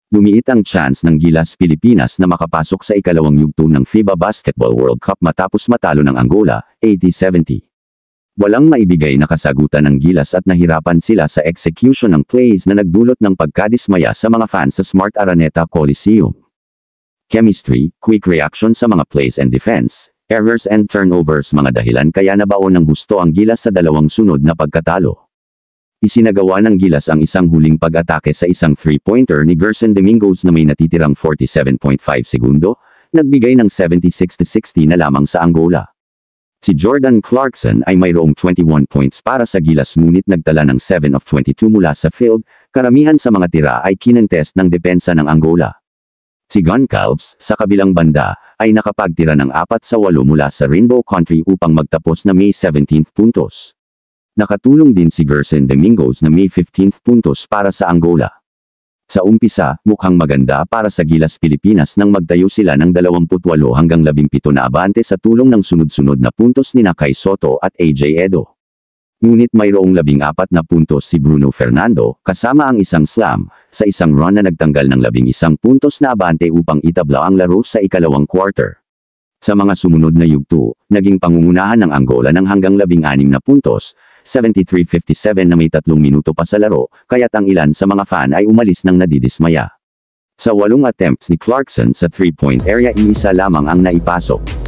Lumiit ang chance ng Gilas Pilipinas na makapasok sa ikalawang yugto ng FIBA Basketball World Cup matapos matalo ng Angola, 80-70. Walang maibigay na kasagutan ng Gilas at nahirapan sila sa execution ng plays na nagdulot ng pagkadismaya sa mga fans sa Smart Araneta Coliseum. Chemistry, quick reaction sa mga plays and defense, errors and turnovers mga dahilan kaya nabaon ng husto ang Gilas sa dalawang sunod na pagkatalo. Isinagawa ng Gilas ang isang huling pag-atake sa isang 3-pointer ni Gerson Domingos na may natitirang 47.5 segundo, nagbigay ng 76-60 na lamang sa Angola. Si Jordan Clarkson ay mayroong 21 points para sa Gilas ngunit nagtala ng 7 of 22 mula sa field, karamihan sa mga tira ay kinentest ng depensa ng Angola. Si Goncalves, sa kabilang banda, ay nakapagtira ng 4 sa 8 mula sa Rainbow Country upang magtapos na may 17 puntos. Nakatulong din si Gerson Domingos na may 15 puntos para sa Angola. Sa umpisa, mukhang maganda para sa Gilas Pilipinas nang magtayo sila ng 28 hanggang 17 na abante sa tulong ng sunod-sunod na puntos ni Kai Soto at AJ Edo. Ngunit mayroong 14 na puntos si Bruno Fernando, kasama ang isang slam, sa isang run na nagtanggal ng 11 puntos na abante upang itabla ang laro sa ikalawang quarter. Sa mga sumunod na yugto, naging pangungunahan ng Angola ng hanggang 16 na puntos, 73-57 na may 3 minuto pa sa laro, kaya't ang ilan sa mga fan ay umalis ng nadidismaya. Sa 8 attempts ni Clarkson sa 3-point area iisa lamang ang naipasok.